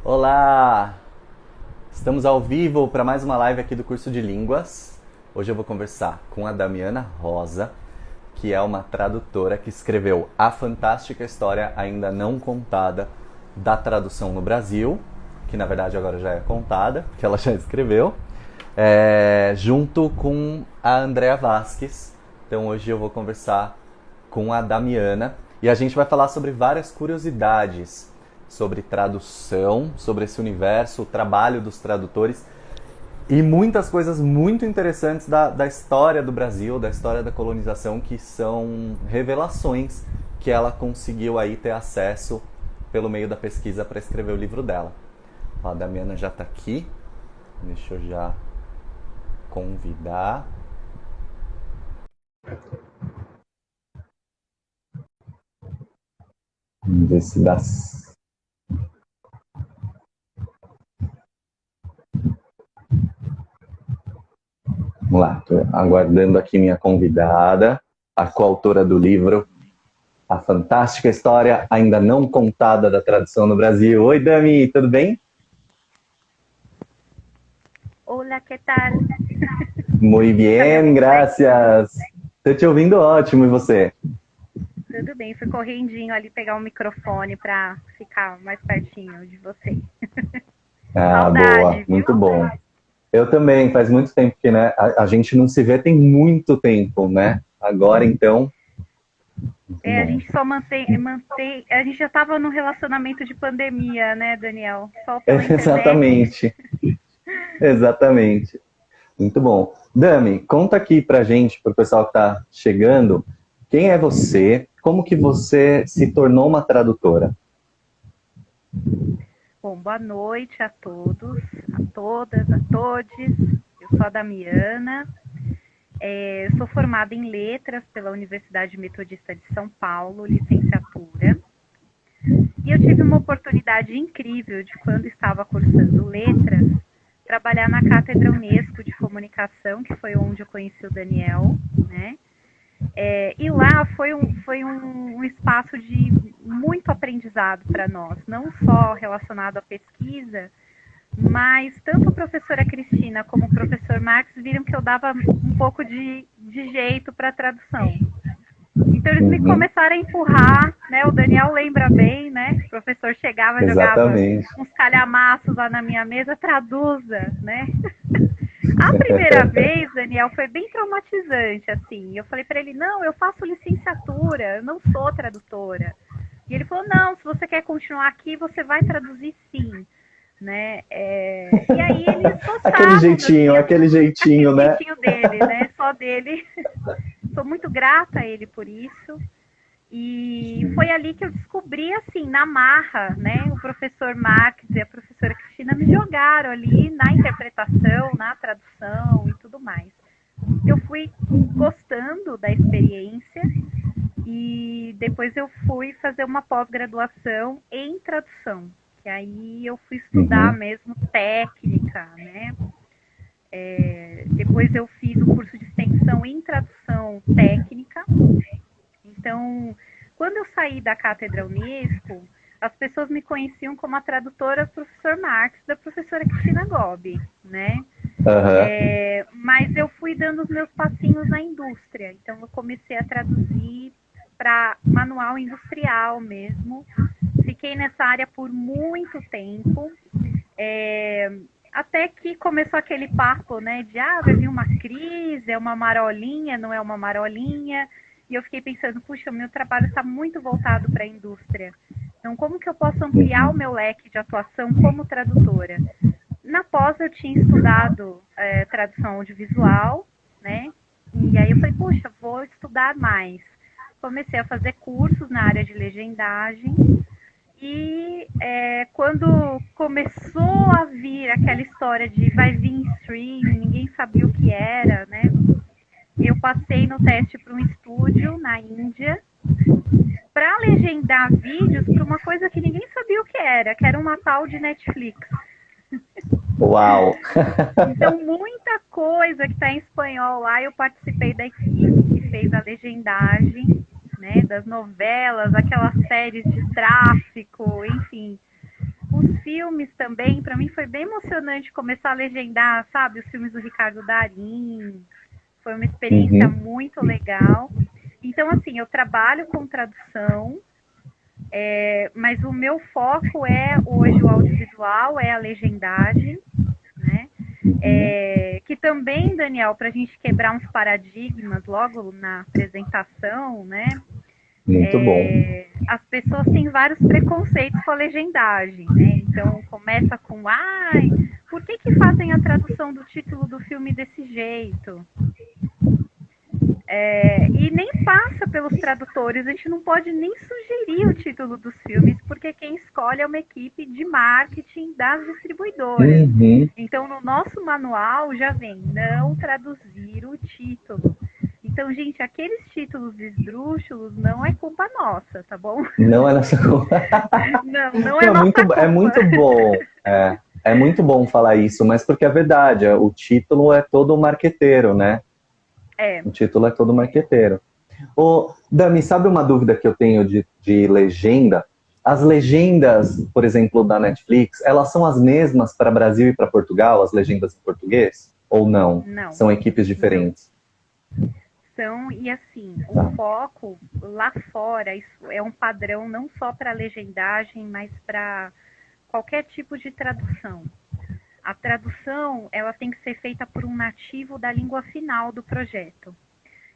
Olá! Estamos ao vivo para mais uma live aqui do curso de línguas. Hoje eu vou conversar com a Damiana Rosa, que é uma tradutora que escreveu A Fantástica História Ainda Não Contada da Tradução no Brasil, que na verdade agora já é contada, que ela já escreveu, junto com a Andrea Vasques. Então hoje eu vou conversar com a Damiana e a gente vai falar sobre várias curiosidades sobre tradução, sobre esse universo, o trabalho dos tradutores e muitas coisas muito interessantes da história do Brasil, da história da colonização, que são revelações que ela conseguiu aí ter acesso pelo meio da pesquisa para escrever o livro dela. Ó, a Damiana já está aqui, deixa eu já convidar. Vamos ver se dá. Vamos lá, estou aguardando aqui minha convidada, a coautora do livro A Fantástica História Ainda Não Contada da Tradução no Brasil. Oi, Dami, tudo bem? Hola, ¿qué tal? Muy bien, gracias. Estou te ouvindo ótimo, e você? Tudo bem, fui correndinho ali pegar o microfone para ficar mais pertinho de você. Ah, boa, Saudade, viu? muito bom. Eu também, faz muito tempo que, né, a gente não se vê tem muito tempo, né? Agora, então, muito A bom. gente só mantém, a gente já estava no relacionamento de pandemia, né, Daniel? Só pela internet. Exatamente, exatamente. Muito bom. Dami, conta aqui pra gente, pro pessoal que tá chegando, quem é você? Como que você se tornou uma tradutora? Bom, boa noite a todos, a todas, a todes. Eu sou a Damiana, sou formada em Letras pela Universidade Metodista de São Paulo, licenciatura. E eu tive uma oportunidade incrível de, quando estava cursando letras, trabalhar na Cátedra Unesco de Comunicação, que foi onde eu conheci o Daniel, né? E lá foi um espaço de muito aprendizado para nós, não só relacionado à pesquisa, mas tanto a professora Cristina como o professor Max viram que eu dava um pouco de jeito para a tradução. Então eles me Uhum, começaram a empurrar, né? O Daniel lembra bem, né? O professor chegava, jogava exatamente. uns calhamaços lá na minha mesa, traduza, né? A primeira vez, Daniel, foi bem traumatizante, assim. Eu falei para ele, não, eu faço licenciatura, eu não sou tradutora. E ele falou, não, se você quer continuar aqui, você vai traduzir sim, né? E aí eles gostavam das minhas... Aquele Aquele jeitinho, né? jeitinho dele, né? Só dele. Sou muito grata a ele por isso. E foi ali que eu descobri, assim, na marra, né? O professor Max e a professora Cristina me jogaram ali na interpretação, na tradução e tudo mais. Eu fui gostando da experiência e depois eu fui fazer uma pós-graduação em tradução, que aí eu fui estudar Uhum, mesmo técnica, né? Depois eu fiz o curso de extensão em tradução técnica. Então, quando eu saí da Cátedra Unesco, as pessoas me conheciam como a tradutora do professor Marx, da professora Cristina Gobi, né? aham, Mas eu fui dando os meus passinhos na indústria. Então, eu comecei a traduzir para manual industrial mesmo. Fiquei nessa área por muito tempo. Até que começou aquele papo, né, de vai vir uma crise, é uma marolinha, não é uma marolinha. E eu fiquei pensando, puxa, o meu trabalho está muito voltado para a indústria. Então, como que eu posso ampliar o uhum, meu leque de atuação como tradutora? Na pós eu tinha estudado tradução audiovisual, né? E aí eu falei, puxa, vou estudar mais. Comecei a fazer cursos na área de legendagem e quando começou a vir aquela história de vai vir em stream, ninguém sabia o que era, né? Eu passei no teste para um estúdio na Índia para legendar vídeos para uma coisa que ninguém sabia o que era uma tal de Netflix. uau! Então, muita coisa que está em espanhol lá, eu participei da equipe que fez a legendagem, né, das novelas, aquelas séries de tráfico, enfim. Os filmes também, para mim foi bem emocionante começar a legendar, sabe, os filmes do Ricardo Darín. Foi uma experiência muito legal. Então, assim, eu trabalho com tradução, mas o meu foco é hoje o audiovisual, é a legendagem, né? Que também, Daniel, para a gente quebrar uns paradigmas logo na apresentação, né? Muito bom. As pessoas têm vários preconceitos com a legendagem, né? Então começa com, por que fazem a tradução do título do filme desse jeito? E nem passa pelos tradutores, a gente não pode nem sugerir o título dos filmes, porque quem escolhe é uma equipe de marketing das distribuidoras. Então, no nosso manual já vem não traduzir o título. Então, gente, aqueles títulos esdrúxulos não é culpa nossa, tá bom? Não é nossa culpa. não é nossa culpa. É muito bom. É muito bom falar isso, mas porque é verdade, o título é todo marqueteiro, né? O título é todo marqueteiro. Ô, Dami, sabe uma dúvida que eu tenho de legenda? As legendas, por exemplo, da Netflix, elas são as mesmas para Brasil e para Portugal, as legendas em português? Ou não? Não. São equipes diferentes? São, e assim, o foco lá fora, isso é um padrão não só para legendagem, mas para qualquer tipo de tradução. A tradução, ela tem que ser feita por um nativo da língua final do projeto.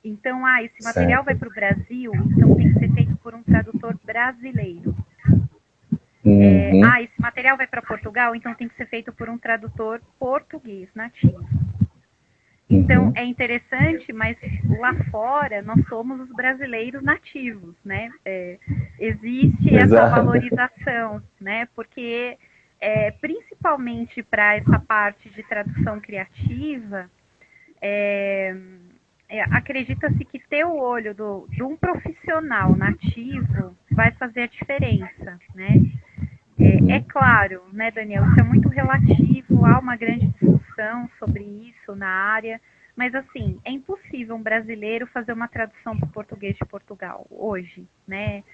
Então, esse material vai para o Brasil, então tem que ser feito por um tradutor brasileiro. Esse material vai para Portugal, então tem que ser feito por um tradutor português nativo. Então, é interessante, mas lá fora nós somos os brasileiros nativos, né? Existe essa valorização, né? Porque... principalmente para essa parte de tradução criativa, acredita-se que ter o olho de um profissional nativo vai fazer a diferença, né? É claro, né, Daniel, isso é muito relativo, há uma grande discussão sobre isso na área, mas assim, é impossível um brasileiro fazer uma tradução para o português de Portugal hoje, né?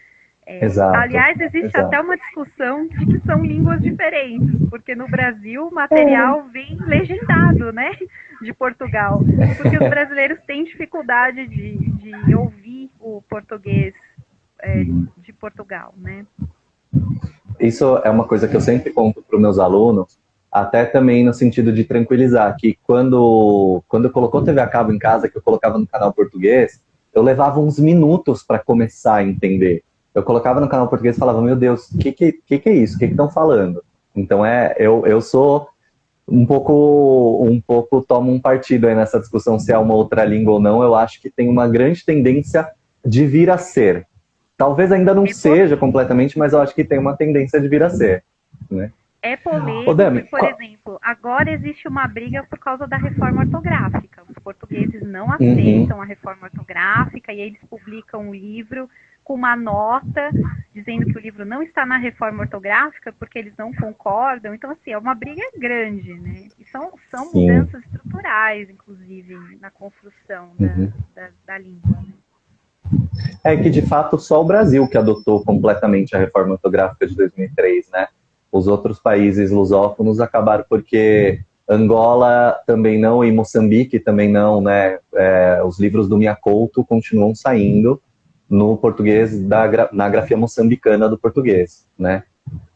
Aliás, existe até uma discussão de que são línguas diferentes, porque no Brasil o material vem legendado, né, de Portugal, porque os brasileiros têm dificuldade de ouvir o português de Portugal, né. Isso é uma coisa que eu sempre conto para os meus alunos, até também no sentido de tranquilizar, que quando eu colocou TV a cabo em casa, que eu colocava no canal português, eu levava uns minutos para começar a entender. Eu colocava no canal português e falava, meu Deus, o que é isso? O que estão falando? Então, eu sou um pouco tomo um partido aí nessa discussão se é uma outra língua ou não. Eu acho que tem uma grande tendência de vir a ser. Talvez ainda não seja completamente, mas eu acho que tem uma tendência de vir a ser, né? É polêmico, Dami, por exemplo, agora existe uma briga por causa da reforma ortográfica. Os portugueses não aceitam a reforma ortográfica e eles publicam um livro com uma nota dizendo que o livro não está na reforma ortográfica porque eles não concordam. Então, assim, é uma briga grande, né? E são mudanças estruturais, inclusive, na construção da língua, né? É que, de fato, só o Brasil que adotou completamente a reforma ortográfica de 2003, né? Os outros países lusófonos acabaram porque Angola também não e Moçambique também não, né? Os livros do Mia Couto continuam saindo no português, na grafia moçambicana do português, né?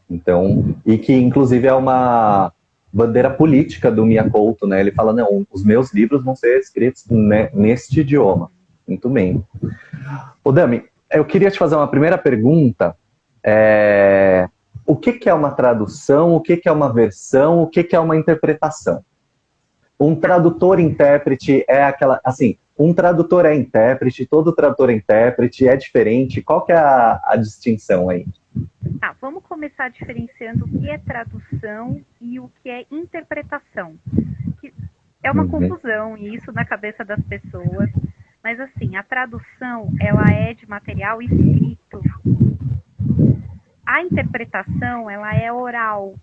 Então, e que inclusive é uma bandeira política do Mia Couto, né? Ele fala, não, os meus livros vão ser escritos neste idioma. Muito bem. Ô, Dami, eu queria te fazer uma primeira pergunta. O que é uma tradução? O que é uma versão? O que é uma interpretação? Um tradutor-intérprete é aquela... Assim, um tradutor é intérprete, todo tradutor é intérprete, é diferente. Qual que é a distinção aí? Vamos começar diferenciando o que é tradução e o que é interpretação. Que é uma confusão isso na cabeça das pessoas. Mas assim, a tradução, ela é de material escrito. A interpretação, ela é oral.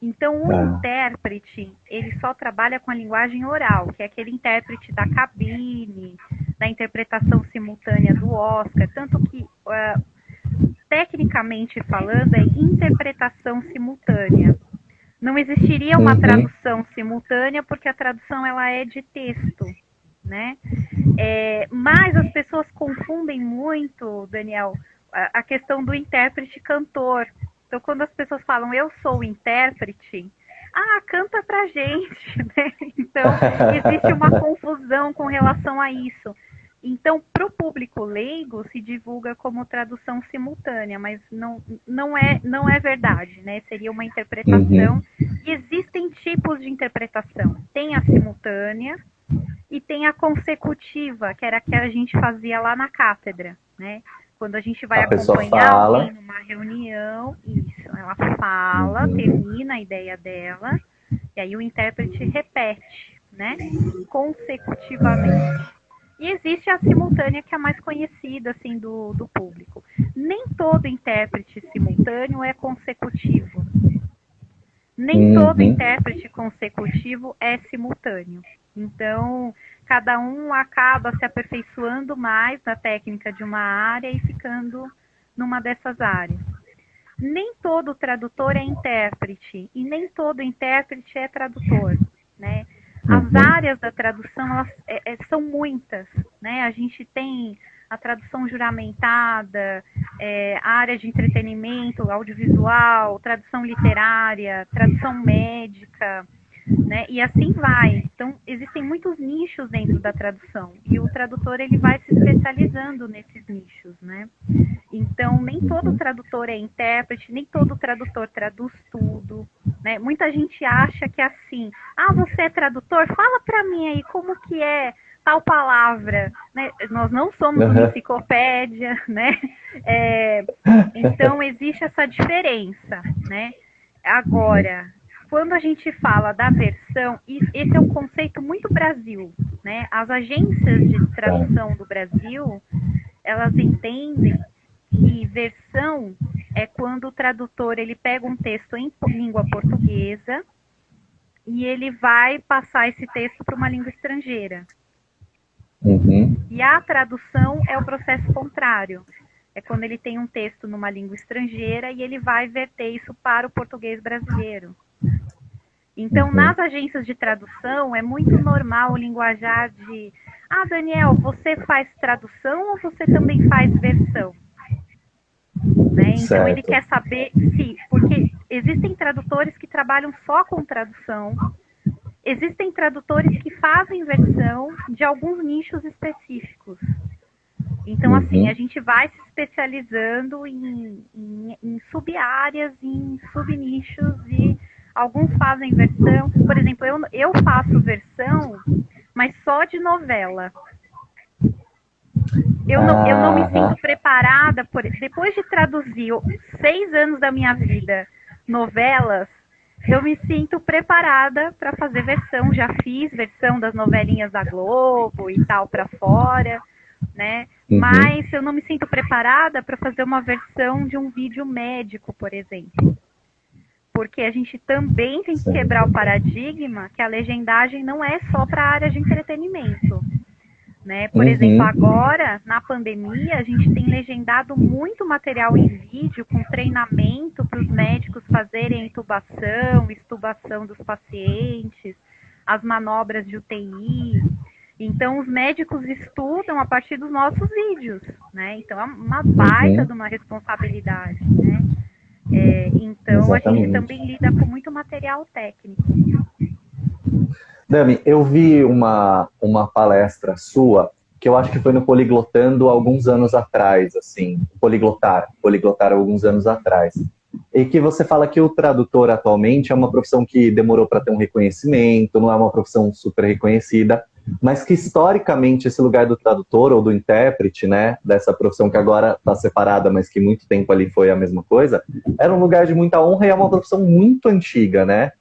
Então, o intérprete, ele só trabalha com a linguagem oral, que é aquele intérprete da cabine, da interpretação simultânea do Oscar. Tanto que, tecnicamente falando, é interpretação simultânea. Não existiria uma tradução simultânea, porque a tradução ela é de texto, né? Mas as pessoas confundem muito, Daniel, a questão do intérprete-cantor. Então, quando as pessoas falam, eu sou o intérprete, canta pra gente, né? Então, existe uma confusão com relação a isso. Então, para o público leigo, se divulga como tradução simultânea, mas não é verdade, né? Seria uma interpretação. E existem tipos de interpretação. Tem a simultânea e tem a consecutiva, que era a que a gente fazia lá na cátedra, né? Quando a gente vai acompanhar alguém numa reunião, isso, ela fala, termina a ideia dela, e aí o intérprete repete, né? Consecutivamente. E existe a simultânea, que é a mais conhecida, assim, do público. Nem todo intérprete simultâneo é consecutivo. Nem todo intérprete consecutivo é simultâneo. Então, cada um acaba se aperfeiçoando mais na técnica de uma área e ficando numa dessas áreas. Nem todo tradutor é intérprete, e nem todo intérprete é tradutor, né? As áreas da tradução, elas, são muitas, né? A gente tem a tradução juramentada, a área de entretenimento, audiovisual, tradução literária, tradução médica, né? E assim vai. Então, existem muitos nichos dentro da tradução, e o tradutor ele vai se especializando nesses nichos, né? Então, nem todo tradutor é intérprete, nem todo tradutor traduz tudo, né? Muita gente acha que é assim, você é tradutor? Fala para mim aí como que é tal palavra, né? Nós não somos uma enciclopédia, né? Então, existe essa diferença, né? Agora, quando a gente fala da versão, esse é um conceito muito Brasil, né? As agências de tradução do Brasil, elas entendem que versão é quando o tradutor ele pega um texto em língua portuguesa e ele vai passar esse texto para uma língua estrangeira. E a tradução é o processo contrário. É quando ele tem um texto numa língua estrangeira e ele vai verter isso para o português brasileiro. Então, nas agências de tradução, é muito normal o linguajar de Daniel, você faz tradução ou você também faz versão? Né? Então, ele quer saber se... Porque existem tradutores que trabalham só com tradução, existem tradutores que fazem versão de alguns nichos específicos. Então, assim, a gente vai se especializando em sub-áreas, em sub-nichos, e alguns fazem versão. Por exemplo, eu faço versão, mas só de novela. Eu não me sinto preparada, depois de traduzir 6 anos da minha vida novelas, eu me sinto preparada para fazer versão. Já fiz versão das novelinhas da Globo e tal para fora, né? Mas eu não me sinto preparada para fazer uma versão de um vídeo médico, por exemplo. Porque a gente também tem que quebrar o paradigma que a legendagem não é só para a área de entretenimento. Né? Por exemplo, agora, na pandemia, a gente tem legendado muito material em vídeo com treinamento para os médicos fazerem intubação, extubação dos pacientes, as manobras de UTI. Então, os médicos estudam a partir dos nossos vídeos, né? Então, é uma baita de uma responsabilidade, né? Então, a gente também lida com muito material técnico. Dami, eu vi uma palestra sua, que eu acho que foi no Poliglotando alguns anos atrás, assim, Poliglotar alguns anos atrás, e que você fala que o tradutor atualmente é uma profissão que demorou para ter um reconhecimento, não é uma profissão super reconhecida, mas que historicamente esse lugar do tradutor ou do intérprete, né, dessa profissão que agora está separada, mas que muito tempo ali foi a mesma coisa, era um lugar de muita honra e é uma profissão muito antiga, né?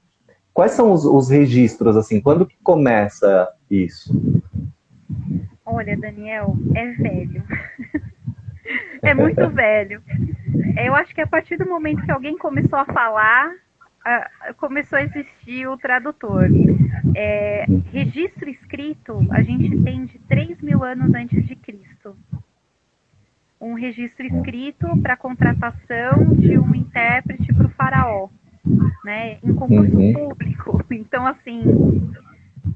Quais são os registros, assim, quando que começa isso? Olha, Daniel, é velho. É muito velho. Eu acho que a partir do momento que alguém começou a falar, começou a existir o tradutor. Registro escrito, a gente tem de 3.000 anos antes de Cristo. um registro escrito para contratação de um intérprete para o faraó, né, em concurso público. Então, assim,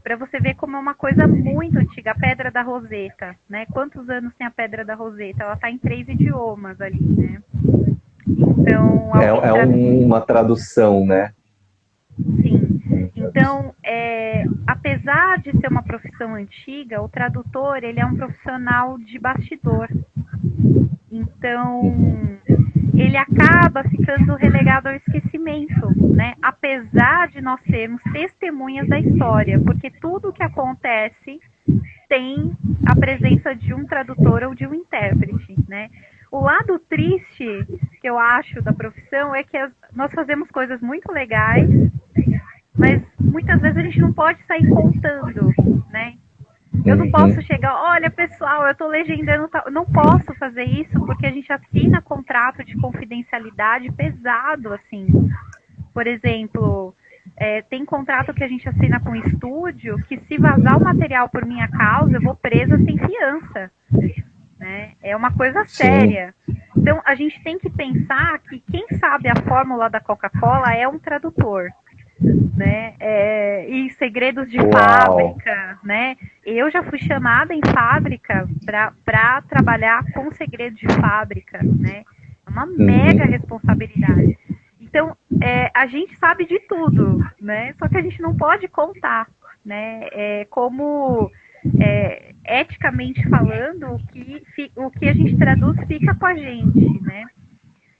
para você ver como é uma coisa muito antiga, a Pedra da Roseta, né? Quantos anos tem a Pedra da Roseta? Ela está em 3 idiomas ali, né? Então, uma tradução, né? Sim. Então, apesar de ser uma profissão antiga, o tradutor, ele é um profissional de bastidor. Então, ele acaba ficando relegado ao esquecimento, né? Apesar de nós sermos testemunhas da história, porque tudo que acontece tem a presença de um tradutor ou de um intérprete, né? O lado triste que eu acho da profissão é que nós fazemos coisas muito legais, mas muitas vezes a gente não pode sair contando, né? Eu não posso chegar, olha pessoal, eu estou legendando, não posso fazer isso porque a gente assina contrato de confidencialidade pesado, assim. Por exemplo, tem contrato que a gente assina com o estúdio que se vazar o material por minha causa, eu vou presa sem fiança, né? É uma coisa séria. Então, a gente tem que pensar que quem sabe a fórmula da Coca-Cola é um tradutor, né? E segredos de fábrica, né? Eu já fui chamada em fábrica para trabalhar com segredos de fábrica, né? É uma mega responsabilidade. Então, a gente sabe de tudo, né? Só que a gente não pode contar, né? Eticamente falando, o que a gente traduz fica com a gente, né?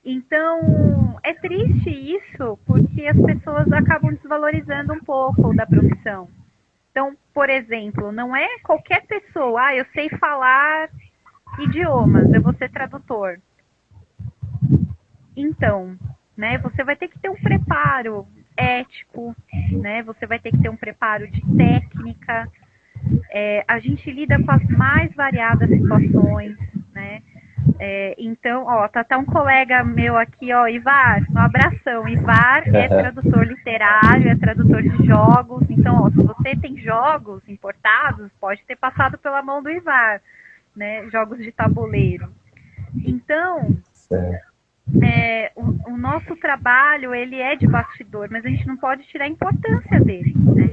Então, é triste isso, porque as pessoas acabam desvalorizando um pouco da profissão. Então, por exemplo, não é qualquer pessoa, eu sei falar idiomas, eu vou ser tradutor. Então, né, você vai ter que ter um preparo ético, né, você vai ter que ter um preparo de técnica. A gente lida com as mais variadas situações, né? Então, tá um colega meu aqui, Ivar, um abração. Ivar é tradutor literário, é tradutor de jogos. Então, se você tem jogos importados, pode ter passado pela mão do Ivar, né? Jogos de tabuleiro. Então, o nosso trabalho, ele é de bastidor, mas a gente não pode tirar a importância dele, né?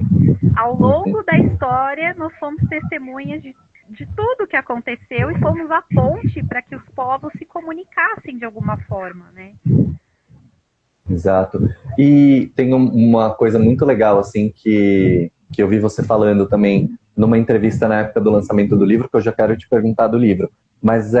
Ao longo da história, nós fomos testemunhas de tudo que aconteceu e fomos a ponte para que os povos se comunicassem de alguma forma, né? Exato. E tem uma coisa muito legal, assim, que eu vi você falando também numa entrevista na época do lançamento do livro, que eu já quero te perguntar do livro. Mas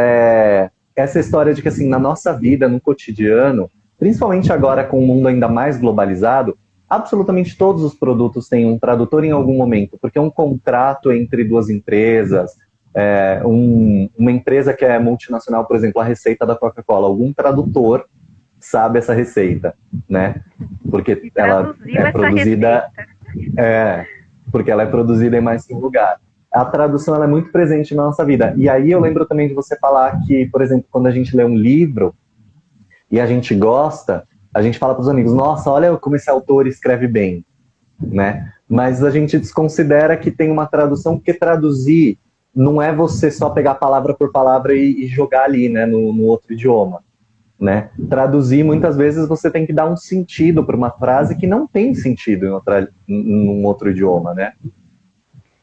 essa história de que, assim, na nossa vida, no cotidiano, principalmente agora com o mundo ainda mais globalizado, absolutamente todos os produtos têm um tradutor em algum momento, porque é um contrato entre duas empresas, uma empresa que é multinacional, por exemplo, a receita da Coca-Cola, algum tradutor sabe essa receita, né? Porque ela é produzida, porque ela é produzida em mais de um lugar. A tradução ela é muito presente na nossa vida. E aí eu lembro também de você falar que, por exemplo, quando a gente lê um livro e a gente gosta, a gente fala para os amigos, nossa, olha como esse autor escreve bem, né? Mas a gente desconsidera que tem uma tradução, porque traduzir não é você só pegar palavra por palavra e jogar ali, né, no outro idioma, né? Traduzir, muitas vezes, você tem que dar um sentido para uma frase que não tem sentido em um outro idioma, né?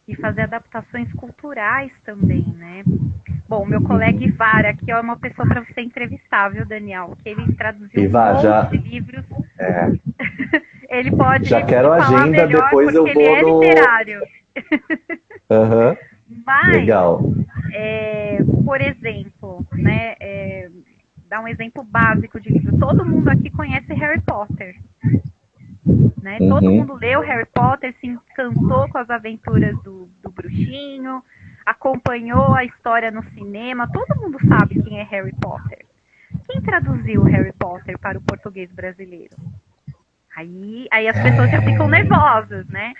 E fazer adaptações culturais também, né? Bom, meu colega Ivar aqui é uma pessoa para você entrevistar, viu, Daniel? Que ele traduziu Ivar, um monte de livros. Ele pode já quero a agenda, depois eu vou ele é literário. Mas, legal. Por exemplo, né, dar um exemplo básico de livro. Todo mundo aqui conhece Harry Potter. Né? Todo mundo leu Harry Potter, se encantou com as aventuras do bruxinho, acompanhou a história no cinema. Todo mundo sabe quem é Harry Potter. Quem traduziu Harry Potter para o português brasileiro? Aí as pessoas já ficam nervosas, né?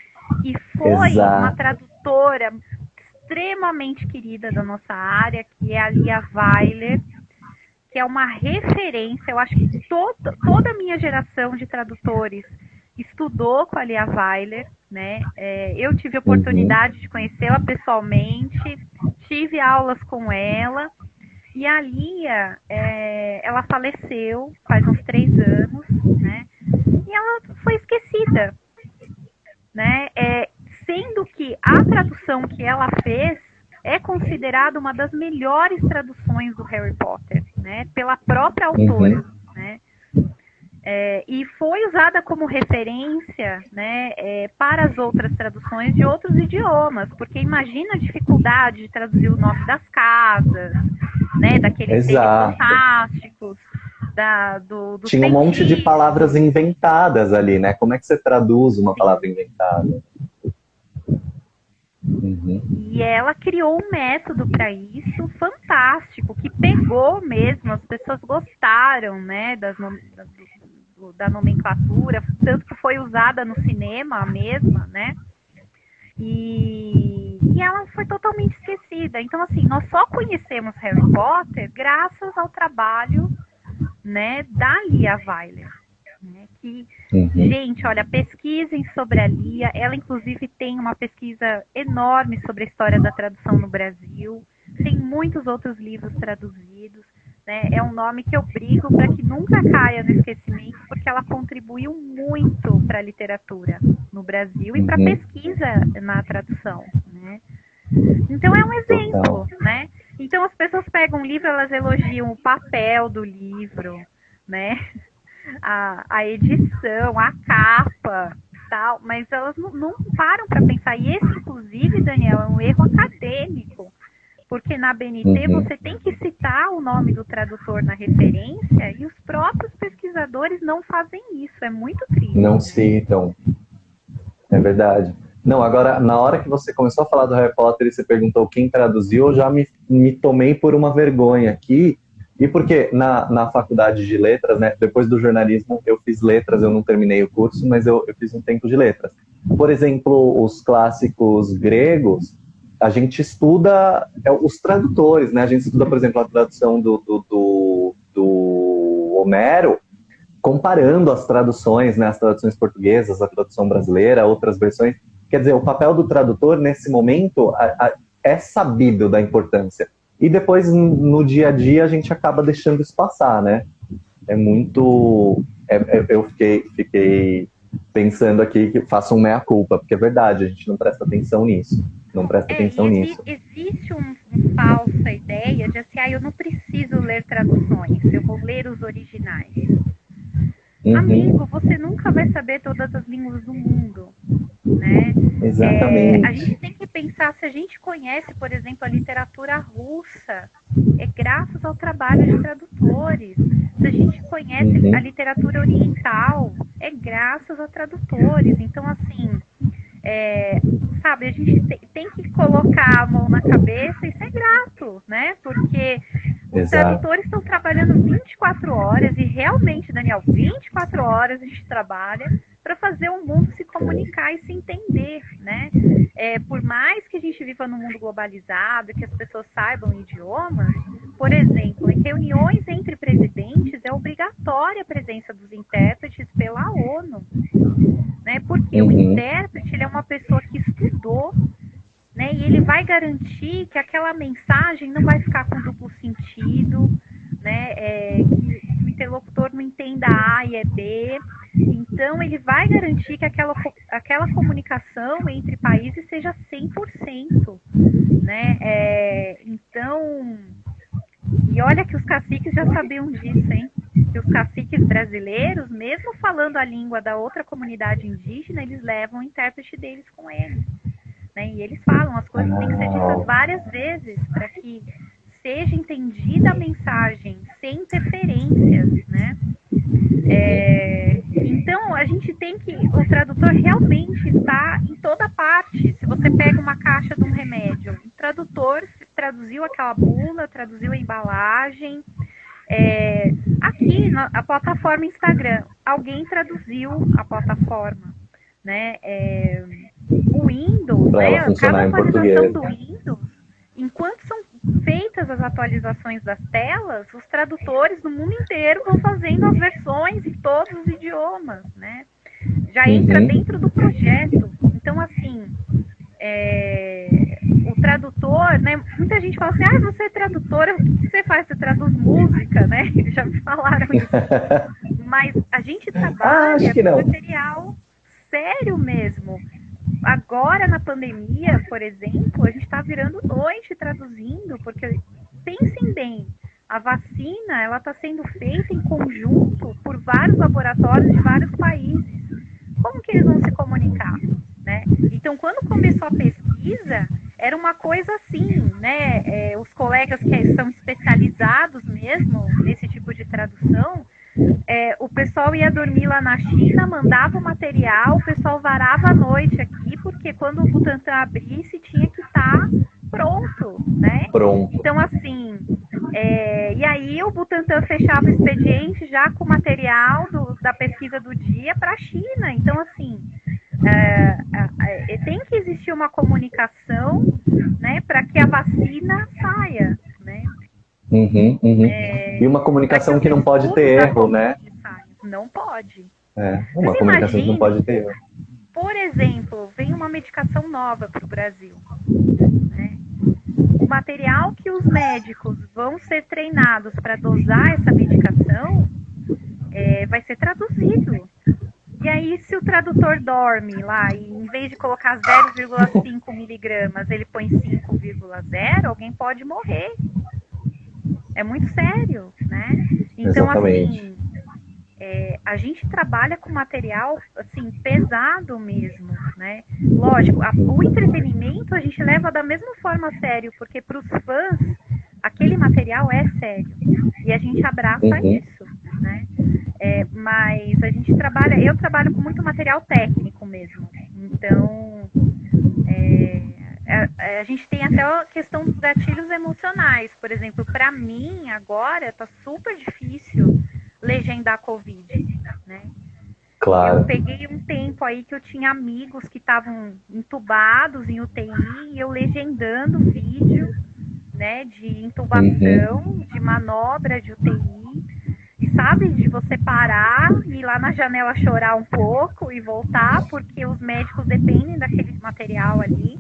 E foi uma tradutora extremamente querida da nossa área, que é a Lia Weiler, que é uma referência. Eu acho que toda a minha geração de tradutores estudou com a Lia Weiler, né? Eu tive a oportunidade de conhecê-la pessoalmente, tive aulas com ela, E a Lia, ela faleceu faz uns 3 anos, né? E ela foi esquecida, né? Sendo que a tradução que ela fez é considerada uma das melhores traduções do Harry Potter, né? Pela própria autora, né? E foi usada como referência, né, para as outras traduções de outros idiomas, porque imagina a dificuldade de traduzir o nome das casas, né, daqueles seres fantásticos, do Tinha um monte de palavras inventadas ali, né? Como é que você traduz uma palavra inventada? E ela criou um método para isso fantástico, que pegou mesmo, as pessoas gostaram, né, da nomenclatura, tanto que foi usada no cinema a mesma, né? E ela foi totalmente esquecida. Então, assim, nós só conhecemos Harry Potter graças ao trabalho, né, da Lia Weiler. Né, gente, olha, pesquisem sobre a Lia. Ela, inclusive, tem uma pesquisa enorme sobre a história da tradução no Brasil. Tem muitos outros livros traduzidos. Né? É um nome que eu brigo para que nunca caia no esquecimento, porque ela contribuiu muito para a literatura no Brasil e para a pesquisa na tradução. Né? Então é um exemplo, né? Então as pessoas pegam um livro, elas elogiam o papel do livro, né? A edição, a capa, tal, mas elas não param para pensar. E esse, inclusive, Daniel, é um erro acadêmico. Porque na BNT você tem que citar o nome do tradutor na referência e os próprios pesquisadores não fazem isso. É muito triste. Não citam. É verdade. Não, agora, na hora que você começou a falar do Harry Potter e você perguntou quem traduziu, eu já me tomei por uma vergonha aqui. E porque na faculdade de letras, né, depois do jornalismo, eu fiz letras, eu não terminei o curso, mas eu fiz um tempo de letras. Por exemplo, os clássicos gregos, a gente estuda os tradutores, né? A gente estuda, por exemplo, a tradução do Homero, comparando as traduções, né? As traduções portuguesas, a tradução brasileira, outras versões. Quer dizer, o papel do tradutor, nesse momento, é sabido da importância. E depois, no dia a dia, a gente acaba deixando isso passar, né? É muito... eu fiquei pensando aqui que faço um meia-culpa, porque é verdade, a gente não presta atenção nisso. Não presta atenção nisso. Existe uma falsa ideia de assim, eu não preciso ler traduções, eu vou ler os originais. Amigo, você nunca vai saber todas as línguas do mundo, né? Exatamente. A gente tem que pensar, se a gente conhece, por exemplo, a literatura russa, é graças ao trabalho de tradutores. Se a gente conhece a literatura oriental, é graças a tradutores. Então, assim, sabe, a gente tem que colocar a mão na cabeça e ser grato, né? Porque os tradutores estão trabalhando 24 horas e realmente, Daniel, 24 horas a gente trabalha para fazer o mundo se comunicar e se entender, né? Por mais que a gente viva num mundo globalizado, que as pessoas saibam idiomas, por exemplo, em reuniões entre presidentes é obrigatória a presença dos intérpretes pela ONU, né? Porque o intérprete, ele é uma pessoa que estudou, né? E ele vai garantir que aquela mensagem não vai ficar com duplo sentido, né? Que o interlocutor não entenda A e é B. Então, ele vai garantir que aquela comunicação entre países seja 100%, né? Então, e olha que os caciques já sabiam disso, hein? Que os caciques brasileiros, mesmo falando a língua da outra comunidade indígena, eles levam o intérprete deles com eles. Né? E eles falam, as coisas têm que ser ditas várias vezes para que seja entendida a mensagem sem interferências, né? Então, a gente tem que... O tradutor realmente está em toda parte. Se você pega uma caixa de um remédio, o tradutor traduziu aquela bula, traduziu a embalagem. Aqui, na plataforma Instagram, alguém traduziu a plataforma, né? O Windows, né? Cada atualização do Windows, enquanto são feitas as atualizações das telas, os tradutores do mundo inteiro vão fazendo as versões em todos os idiomas, né? Já entra dentro do projeto. Então, assim, o tradutor, né? Muita gente fala assim, você é tradutora, o que você faz? Você traduz música, né? Já me falaram isso. Mas a gente Acho trabalha que com não. material sério mesmo. Agora, na pandemia, por exemplo, a gente está virando noite traduzindo, porque pensem bem, a vacina ela está sendo feita em conjunto por vários laboratórios de vários países. Como que eles vão se comunicar, né? Então, quando começou a pesquisa, era uma coisa assim, né? Os colegas que são especializados mesmo nesse tipo de tradução, o pessoal ia dormir lá na China, mandava o material, o pessoal varava a noite aqui, porque quando o Butantan abrisse, tinha que estar pronto, né? Pronto. Então, assim, e aí o Butantan fechava o expediente já com o material da pesquisa do dia para a China. Então, assim, tem que existir uma comunicação, né, para que a vacina saia, né? Uhum, uhum. E uma Para que comunicação os que não pode estudos ter da erro, né? Covid saiam. Não pode. Uma Vocês comunicação que não pode imaginem, ter erro. por exemplo, vem uma medicação nova para o Brasil, né? O material que os médicos vão ser treinados para dosar essa medicação vai ser traduzido. E aí, se o tradutor dorme lá e em vez de colocar 0,5 miligramas, ele põe 5,0, alguém pode morrer. É muito sério, né? Então, Exatamente. assim, a gente trabalha com material, assim, pesado mesmo, né? Lógico, o entretenimento a gente leva da mesma forma a sério, porque para os fãs, aquele material é sério. E a gente abraça isso, né? Mas a gente eu trabalho com muito material técnico mesmo. Então, a gente tem até a questão dos gatilhos emocionais. Por exemplo, para mim, agora, tá super difícil legendar Covid, né? Claro. Eu peguei um tempo aí que eu tinha amigos que estavam entubados em UTI e eu legendando vídeo, né, de intubação, de manobra de UTI. E sabe, de você parar, ir lá na janela chorar um pouco e voltar, porque os médicos dependem daquele material ali.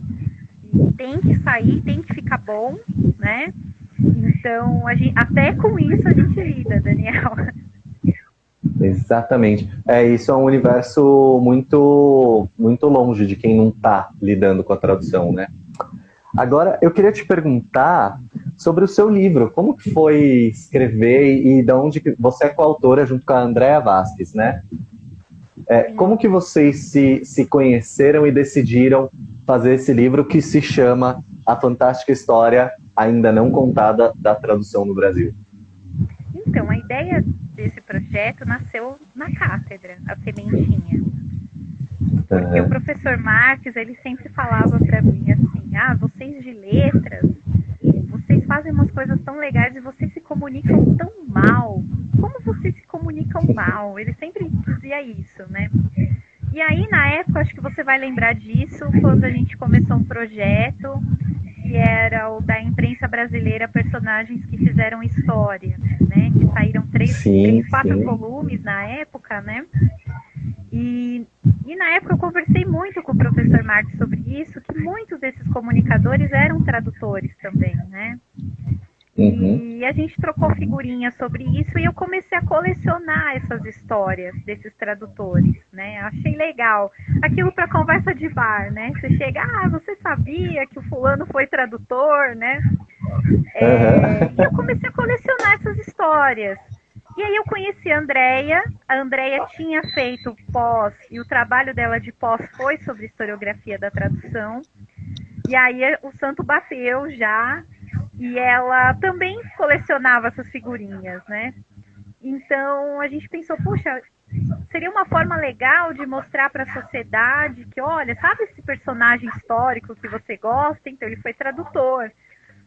E tem que sair, tem que ficar bom, né? Então, até com isso a gente lida, Daniel. Exatamente. Isso é um universo muito, muito longe de quem não está lidando com a tradução, né? Agora, eu queria te perguntar sobre o seu livro. Como que foi escrever e de onde você é coautora junto com a Andréa Vasques, né? Como que vocês se conheceram e decidiram fazer esse livro que se chama A Fantástica História Ainda Não Contada da Tradução no Brasil? Então, a ideia desse projeto nasceu na cátedra, a sementinha. Porque o professor Marques, ele sempre falava para mim assim, vocês de letras, vocês fazem umas coisas tão legais e vocês se comunicam tão mal. Como vocês se comunicam mal? Ele sempre dizia isso, né? E aí, na época, acho que você vai lembrar disso, quando a gente começou um projeto que era o da imprensa brasileira, personagens que fizeram história, né? Que saíram 4 volumes na época, né? E na época eu conversei muito com o professor Marques sobre isso, que muitos desses comunicadores eram tradutores também, né? E a gente trocou figurinhas sobre isso e eu comecei a colecionar essas histórias desses tradutores, né? Achei legal. Aquilo para conversa de bar, né? Você chega, você sabia que o fulano foi tradutor, né? E eu comecei a colecionar essas histórias. E aí eu conheci a Andréia tinha feito pós, e o trabalho dela de pós foi sobre historiografia da tradução. E aí o santo bateu já, e ela também colecionava essas figurinhas, né? Então a gente pensou, puxa, seria uma forma legal de mostrar para a sociedade que, olha, sabe esse personagem histórico que você gosta? Então ele foi tradutor,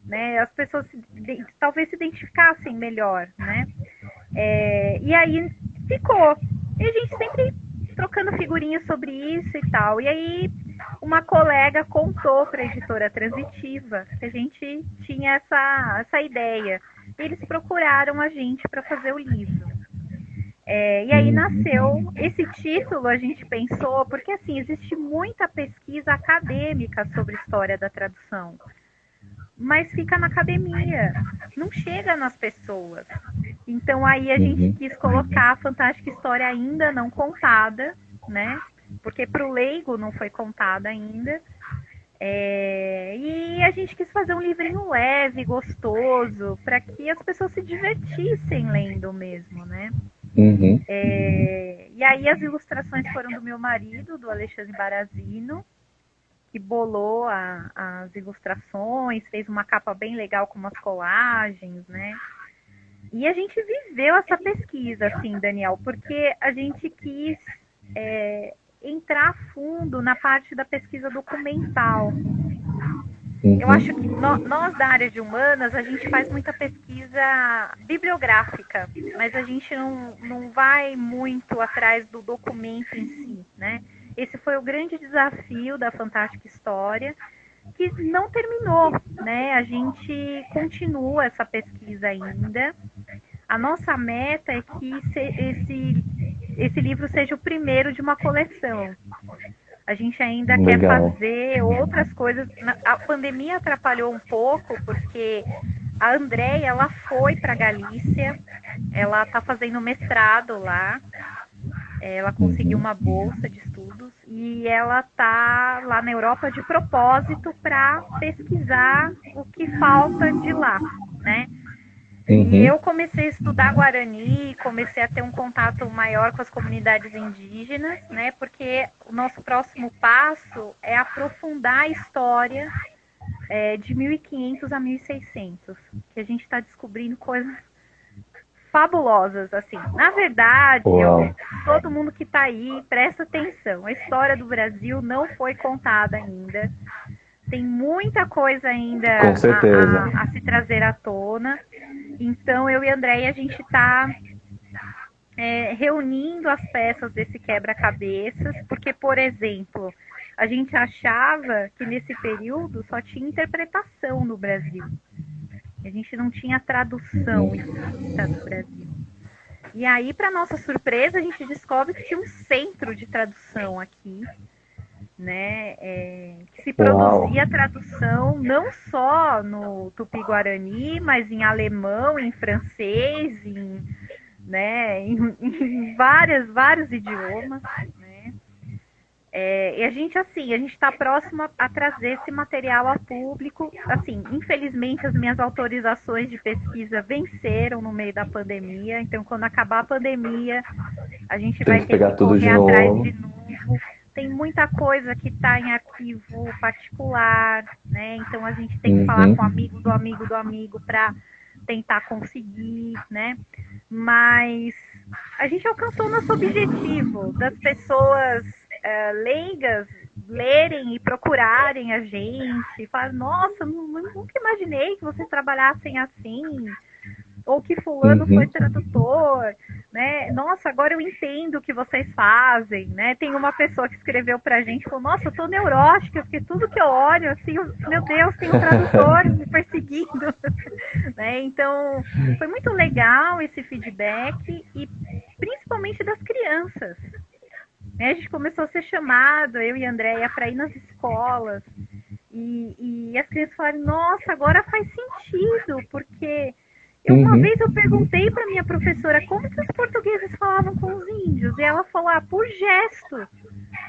né? As pessoas talvez se identificassem melhor, né? E aí ficou. E a gente sempre trocando figurinhas sobre isso e tal. E aí uma colega contou para a editora Transitiva que a gente tinha essa ideia. Eles procuraram a gente para fazer o livro. E aí nasceu esse título, a gente pensou, porque assim, existe muita pesquisa acadêmica sobre história da tradução, mas fica na academia, não chega nas pessoas. Então aí a gente quis colocar a fantástica história ainda não contada, né? Porque para o leigo não foi contada ainda. E a gente quis fazer um livrinho leve, gostoso, para que as pessoas se divertissem lendo mesmo, né? Uhum. E aí as ilustrações foram do meu marido, do Alexandre Barazino, que bolou as ilustrações, fez uma capa bem legal com umas colagens, né? E a gente viveu essa pesquisa, assim, Daniel, porque a gente quis entrar a fundo na parte da pesquisa documental. Eu acho que nós da área de humanas, a gente faz muita pesquisa bibliográfica, mas a gente não vai muito atrás do documento em si, né? Esse foi o grande desafio da Fantástica História, que não terminou, né? A gente continua essa pesquisa ainda. A nossa meta é que esse livro seja o primeiro de uma coleção. A gente ainda quer fazer outras coisas. A pandemia atrapalhou um pouco, porque a Andréia, ela foi para Galícia, ela está fazendo mestrado lá, ela conseguiu uma bolsa de estudos e ela está lá na Europa de propósito para pesquisar o que falta de lá, né? E eu comecei a estudar Guarani, comecei a ter um contato maior com as comunidades indígenas, né? Porque o nosso próximo passo é aprofundar a história de 1500 a 1600, que a gente está descobrindo coisas fabulosas, assim. Na verdade, todo mundo que está aí, presta atenção. A história do Brasil não foi contada ainda. Tem muita coisa ainda a se trazer à tona. Então, eu e a Andréia, a gente está reunindo as peças desse quebra-cabeças, porque, por exemplo, a gente achava que nesse período só tinha interpretação no Brasil. A gente não tinha tradução escrita no Brasil. E aí, para nossa surpresa, a gente descobre que tinha um centro de tradução aqui, né, que se produzia tradução não só no Tupi-Guarani, mas em alemão, em francês, em vários idiomas, né? E a gente está próximo a trazer esse material a público. Assim, infelizmente as minhas autorizações de pesquisa venceram no meio da pandemia, então quando acabar a pandemia, a gente vai ter que correr atrás de novo. Tem muita coisa que está em arquivo particular, né? Então a gente tem que falar com o amigo do amigo do amigo para tentar conseguir, né? Mas a gente alcançou o nosso objetivo das pessoas leigas lerem e procurarem a gente, falar, nossa, nunca imaginei que vocês trabalhassem assim, ou que fulano foi tradutor, né? Nossa, agora eu entendo o que vocês fazem, né? Tem uma pessoa que escreveu pra gente, falou, nossa, eu tô neurótica, porque tudo que eu olho, assim, meu Deus, tem um tradutor me perseguindo, né? Então, foi muito legal esse feedback, e principalmente das crianças. A gente começou a ser chamado, eu e a Andréia, para ir nas escolas. E as crianças falaram, nossa, agora faz sentido, porque uma vez eu perguntei para minha professora como que os portugueses falavam com os índios, e ela falou, por gesto.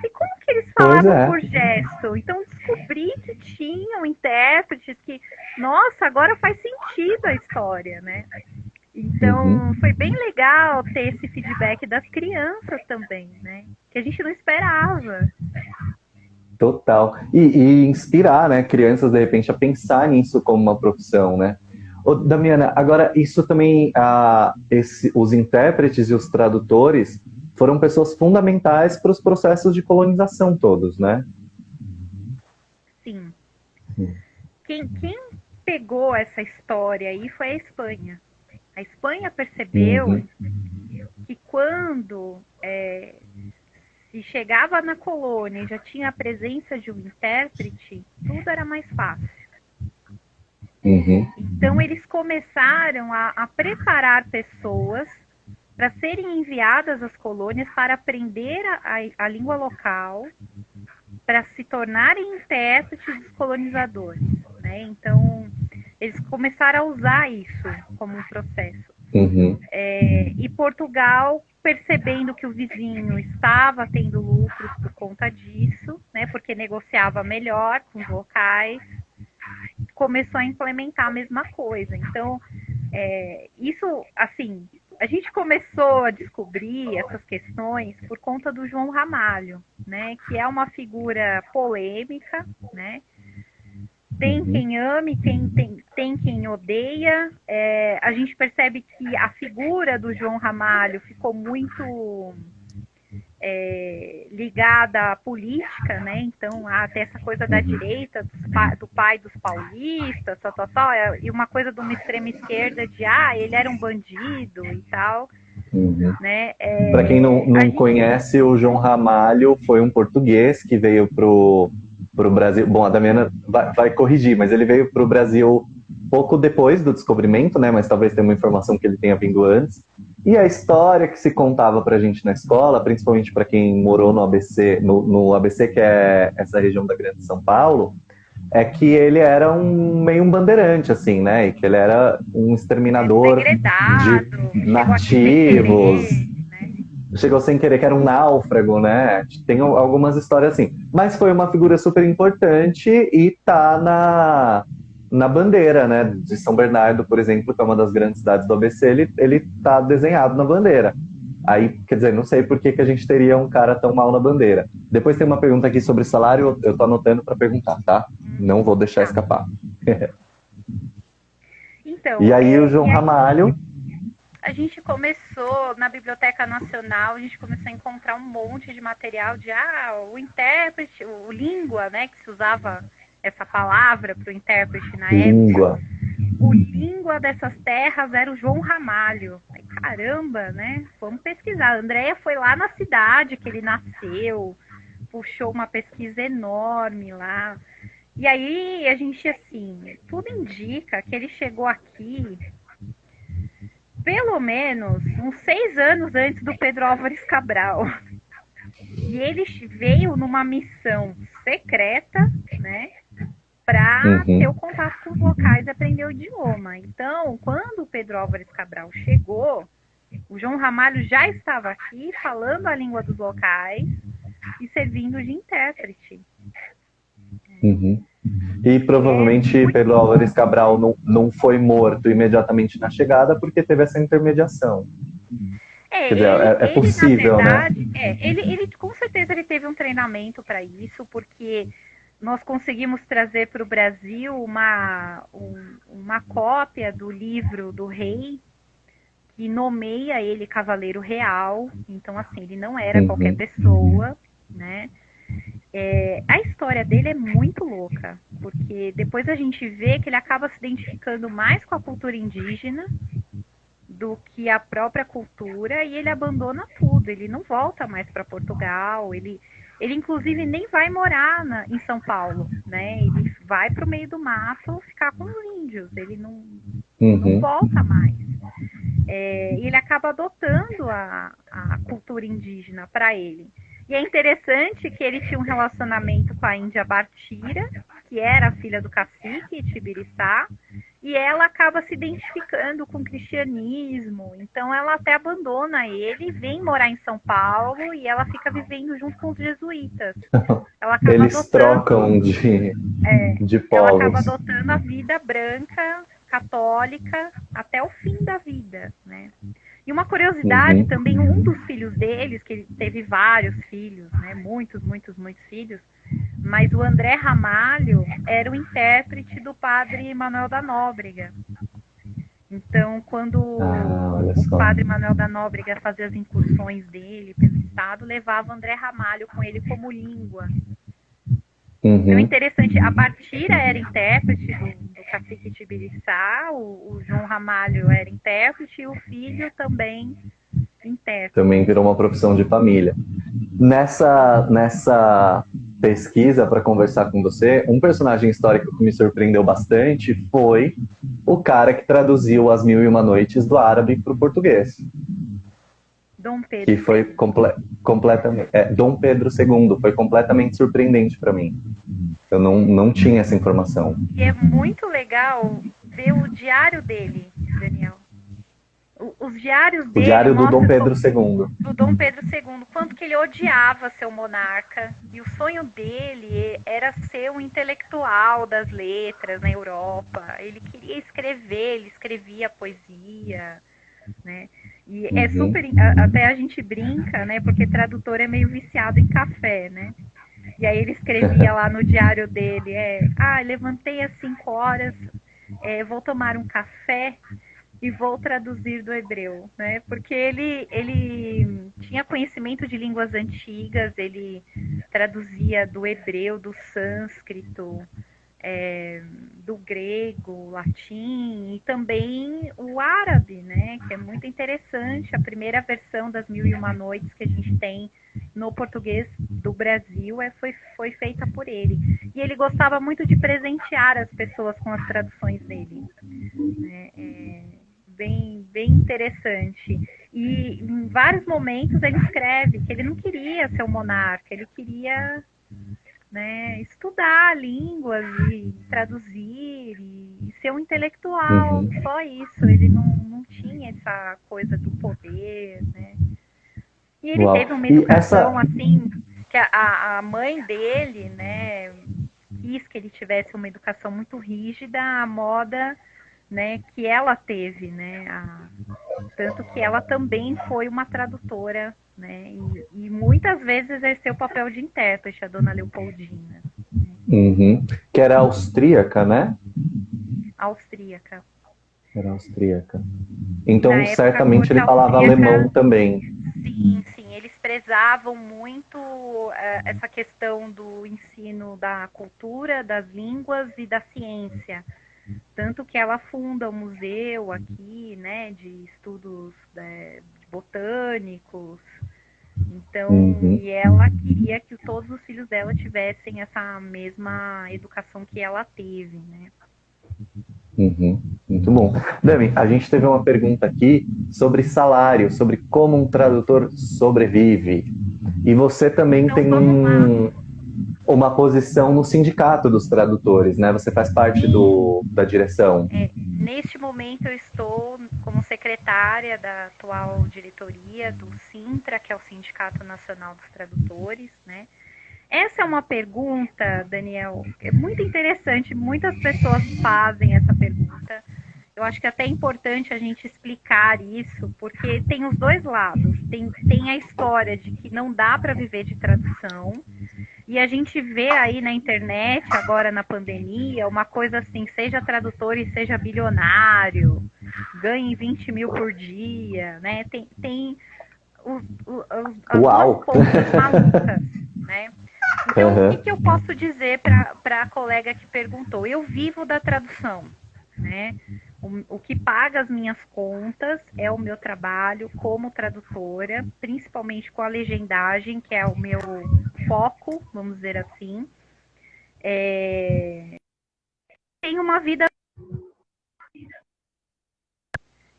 E como que eles falavam por gesto? Então descobri que tinham intérpretes que, nossa, agora faz sentido a história, né? Então, foi bem legal ter esse feedback das crianças também, né? Que a gente não esperava. Total. E inspirar, né, crianças, de repente, a pensar nisso como uma profissão, né? Ô, Damiana, agora, isso também, os intérpretes e os tradutores foram pessoas fundamentais para os processos de colonização todos, né? Sim. Quem pegou essa história aí foi a Espanha. A Espanha percebeu que quando se chegava na colônia e já tinha a presença de um intérprete, tudo era mais fácil. Então eles começaram a preparar pessoas para serem enviadas às colônias para aprender a língua local, para se tornarem intérpretes dos colonizadores, né? Então, eles começaram a usar isso como um processo. E Portugal, percebendo que o vizinho estava tendo lucros por conta disso, né, porque negociava melhor com os locais, começou a implementar a mesma coisa. Então, isso, assim, a gente começou a descobrir essas questões por conta do João Ramalho, né, que é uma figura polêmica, né? Tem quem ame, tem quem odeia. A gente percebe que a figura do João Ramalho ficou muito ligada à política, né? Então, até essa coisa da direita, do pai dos paulistas, tal, e uma coisa de uma extrema esquerda de, ele era um bandido e tal. Né? Para quem não conhece, o João Ramalho foi um português que veio pro Brasil. Bom, a Damiana vai corrigir, mas ele veio para o Brasil pouco depois do descobrimento, né? Mas talvez tenha uma informação que ele tenha vindo antes. E a história que se contava para a gente na escola, principalmente para quem morou no ABC, no ABC, que é essa região da Grande São Paulo, é que ele era meio um bandeirante, assim, né? E que ele era um exterminador de nativos. Chegou sem querer, que era um náufrago, né? Tem algumas histórias assim. Mas foi uma figura super importante e tá na bandeira, né? De São Bernardo, por exemplo, que é uma das grandes cidades do ABC, ele tá desenhado na bandeira. Aí, quer dizer, não sei por que a gente teria um cara tão mal na bandeira. Depois tem uma pergunta aqui sobre salário, eu tô anotando para perguntar, tá? Não vou deixar escapar. Então, e aí o João Ramalho... A gente começou, na Biblioteca Nacional, a gente começou a encontrar um monte de material de, o intérprete, o língua, né, que se usava essa palavra para o intérprete na época. O língua dessas terras era o João Ramalho. Aí, caramba, né, vamos pesquisar. A Andréia foi lá na cidade que ele nasceu, puxou uma pesquisa enorme lá. E aí a gente, assim, tudo indica que ele chegou aqui... pelo menos uns 6 anos antes do Pedro Álvares Cabral. E ele veio numa missão secreta, né, para ter o contato com os locais e aprender o idioma. Então, quando o Pedro Álvares Cabral chegou, o João Ramalho já estava aqui falando a língua dos locais e servindo de intérprete. E provavelmente Pedro Álvares Cabral não foi morto imediatamente na chegada porque teve essa intermediação. Quer dizer, é possível, na verdade, né? Ele com certeza ele teve um treinamento para isso, porque nós conseguimos trazer para o Brasil uma cópia do livro do rei, que nomeia ele cavaleiro real. Então, assim, ele não era qualquer pessoa, né? A história dele é muito louca, porque depois a gente vê que ele acaba se identificando mais com a cultura indígena do que a própria cultura, e ele abandona tudo, ele não volta mais para Portugal, ele inclusive nem vai morar em São Paulo, né? Ele vai para o meio do mato ficar com os índios, ele não volta mais. E ele acaba adotando a cultura indígena para ele. E é interessante que ele tinha um relacionamento com a índia Bartira, que era a filha do cacique Tibiriçá, e ela acaba se identificando com o cristianismo. Então ela até abandona ele, vem morar em São Paulo e ela fica vivendo junto com os jesuítas. Eles trocam de povos. Ela acaba adotando a vida branca, católica, até o fim da vida, né? E uma curiosidade também, um dos filhos deles, que ele teve vários filhos, né, muitos filhos, mas o André Ramalho era o intérprete do padre Manuel da Nóbrega. Então, quando o padre Manuel da Nóbrega fazia as incursões dele pelo estado, levava o André Ramalho com ele como língua. Então, interessante, a Bartira era intérprete do cacique Tibiriçá, o João Ramalho era intérprete e o filho também intérprete. Também virou uma profissão de família. Nessa pesquisa para conversar com você, um personagem histórico que me surpreendeu bastante foi o cara que traduziu As Mil e Uma Noites do árabe para o português. Dom Pedro que foi completamente... Dom Pedro II, foi completamente surpreendente para mim. Eu não tinha essa informação. E é muito legal ver o diário dele, Daniel. Os diários O dele diário do Dom mostram Pedro II. do Dom Pedro II, quanto que ele odiava ser o monarca. E o sonho dele era ser um intelectual das letras na Europa. Ele queria escrever, ele escrevia poesia, né? E é super. Até a gente brinca, né? Porque tradutor é meio viciado em café, né? E aí ele escrevia lá no diário dele: levantei às 5 horas, vou tomar um café e vou traduzir do hebreu, né? Porque ele tinha conhecimento de línguas antigas, ele traduzia do hebreu, do sânscrito, do grego, latim e também o árabe, né? Que é muito interessante. A primeira versão das Mil e Uma Noites que a gente tem no português do Brasil foi feita por ele. E ele gostava muito de presentear as pessoas com as traduções dele, né? Bem interessante. E em vários momentos ele escreve que ele não queria ser um monarca, ele queria, né, estudar línguas e traduzir e ser um intelectual, só isso. Ele não tinha essa coisa do poder, né? E ele Uau. teve uma E educação assim, que a mãe dele, né, quis que ele tivesse uma educação muito rígida à moda, né, que ela teve, né, tanto que ela também foi uma tradutora, né, e muitas vezes exerceu o papel de intérprete, a dona Leopoldina. Que era austríaca, né? Austríaca. Era austríaca. Na Então, época, a certamente corte ele falava austríaca, alemão também. sim, eles prezavam muito essa questão do ensino da cultura, das línguas e da ciência. Tanto que ela funda um museu aqui, né, de estudos botânicos. Então, e ela queria que todos os filhos dela tivessem essa mesma educação que ela teve, né? Muito bom. Dami, a gente teve uma pergunta aqui sobre salário, sobre como um tradutor sobrevive. E você também Então, tem vamos lá. uma posição no sindicato dos tradutores, né? Você faz parte da direção. Neste momento eu estou como secretária da atual diretoria do Sintra, que é o Sindicato Nacional dos Tradutores, né? Essa é uma pergunta, Daniel, é muito interessante, muitas pessoas fazem essa pergunta. Eu acho que até é importante a gente explicar isso, porque tem os dois lados. Tem a história de que não dá para viver de tradução, e a gente vê aí na internet, agora na pandemia, uma coisa assim, seja tradutor e seja bilionário, ganhe 20 mil por dia, né? Tem as duas Uau! pontas malucas, né? Então, o que eu posso dizer para a colega que perguntou? Eu vivo da tradução, né? O que paga as minhas contas é o meu trabalho como tradutora, principalmente com a legendagem, que é o meu foco, vamos dizer assim. Tenho uma vida.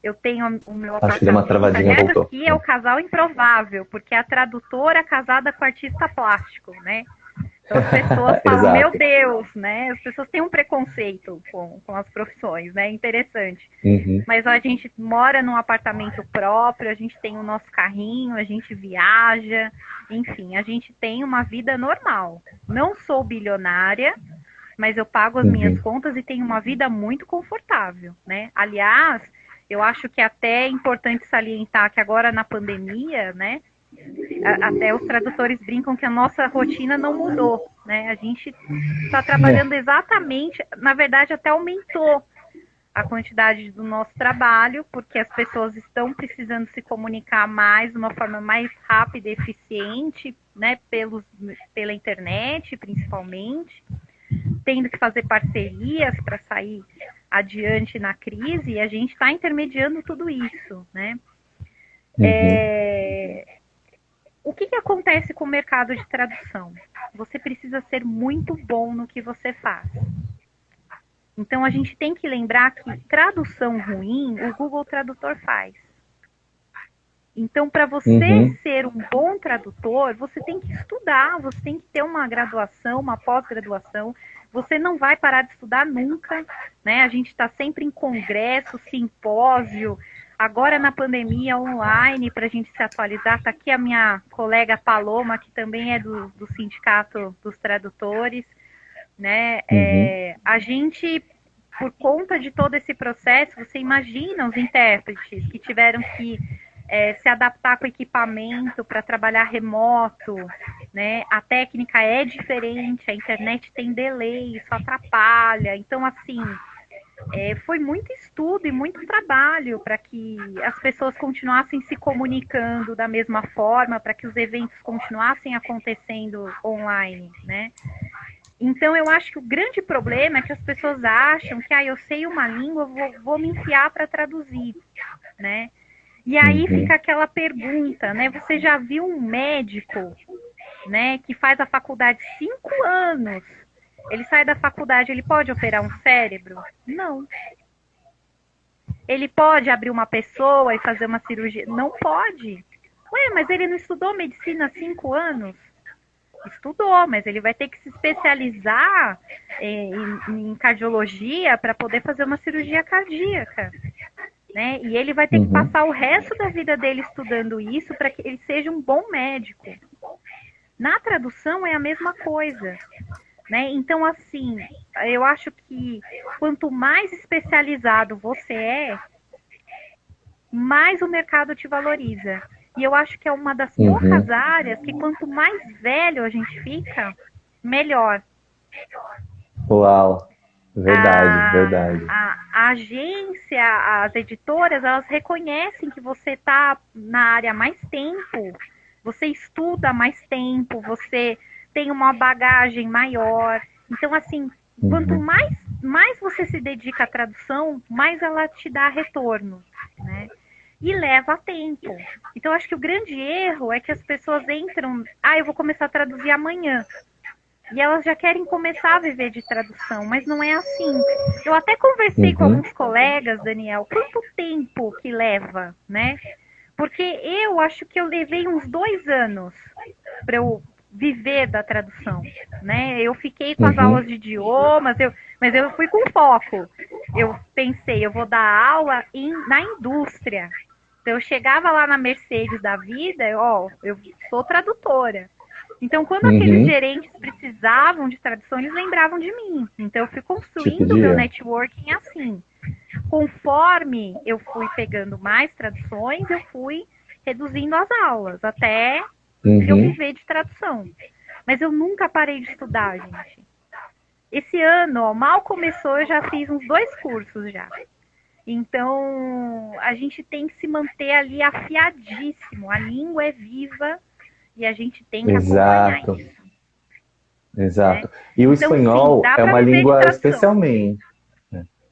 Eu tenho o meu Acho que deu uma apartamento. travadinha, Aliás, voltou. aqui é o casal improvável, porque é a tradutora casada com o artista plástico, né? Então as pessoas falam, meu Exato. Deus, né? As pessoas têm um preconceito com as profissões, né? Interessante. Mas a gente mora num apartamento próprio, a gente tem o nosso carrinho, a gente viaja, enfim, a gente tem uma vida normal. Não sou bilionária, mas eu pago as minhas contas e tenho uma vida muito confortável, né? Aliás, eu acho que até é importante salientar que agora na pandemia, né? Até os tradutores brincam que a nossa rotina não mudou, né? A gente está trabalhando exatamente, na verdade até aumentou a quantidade do nosso trabalho, porque as pessoas estão precisando se comunicar mais, de uma forma mais rápida e eficiente, né? Pela internet, principalmente, tendo que fazer parcerias para sair adiante na crise, e a gente está intermediando tudo isso, né? O que acontece com o mercado de tradução? Você precisa ser muito bom no que você faz. Então, a gente tem que lembrar que tradução ruim, o Google Tradutor faz. Então, para você ser um bom tradutor, você tem que estudar, você tem que ter uma graduação, uma pós-graduação. Você não vai parar de estudar nunca, né? A gente está sempre em congresso, simpósio, agora na pandemia online, para a gente se atualizar. Está aqui a minha colega Paloma, que também é do Sindicato dos Tradutores, né? A gente, por conta de todo esse processo, você imagina os intérpretes que tiveram que se adaptar com equipamento para trabalhar remoto, né? A técnica é diferente, a internet tem delay, isso atrapalha. Então, assim, foi muito estudo e muito trabalho para que as pessoas continuassem se comunicando da mesma forma, para que os eventos continuassem acontecendo online, né? Então, eu acho que o grande problema é que as pessoas acham que eu sei uma língua, vou me enfiar para traduzir, né? E aí fica aquela pergunta, né? Você já viu um médico, né, que faz a faculdade 5 anos? Ele sai da faculdade, ele pode operar um cérebro? Não. Ele pode abrir uma pessoa e fazer uma cirurgia? Não pode. Ué, mas ele não estudou medicina há 5 anos? Estudou, mas ele vai ter que se especializar em cardiologia para poder fazer uma cirurgia cardíaca. Né? E ele vai ter que passar o resto da vida dele estudando isso para que ele seja um bom médico. Na tradução é a mesma coisa, né? Então, assim, eu acho que quanto mais especializado você mais o mercado te valoriza. E eu acho que é uma das poucas áreas que quanto mais velho a gente fica, melhor. Uau! Verdade, verdade. A agência, as editoras, elas reconhecem que você está na área há mais tempo, você estuda há mais tempo, você tem uma bagagem maior. Então, assim, quanto mais você se dedica à tradução, mais ela te dá retorno, né? E leva tempo. Então, acho que o grande erro é que as pessoas entram, eu vou começar a traduzir amanhã. E elas já querem começar a viver de tradução, mas não é assim. Eu até conversei com alguns colegas, Daniel, quanto tempo que leva, né? Porque eu acho que eu levei uns 2 anos para eu viver da tradução, né? Eu fiquei com as aulas de idiomas, mas eu fui com foco. Eu pensei, eu vou dar aula na indústria. Então, eu chegava lá na Mercedes da vida, eu sou tradutora. Então, quando aqueles gerentes precisavam de tradução, eles lembravam de mim. Então, eu fui construindo o meu networking assim. Conforme eu fui pegando mais traduções, eu fui reduzindo as aulas, até eu viver de tradução. Mas eu nunca parei de estudar, gente. Esse ano, mal começou, eu já fiz uns 2 cursos já. Então, a gente tem que se manter ali afiadíssimo. A língua é viva. E a gente tem que acompanhar isso. Exato. Né? E o espanhol é uma língua especialmente...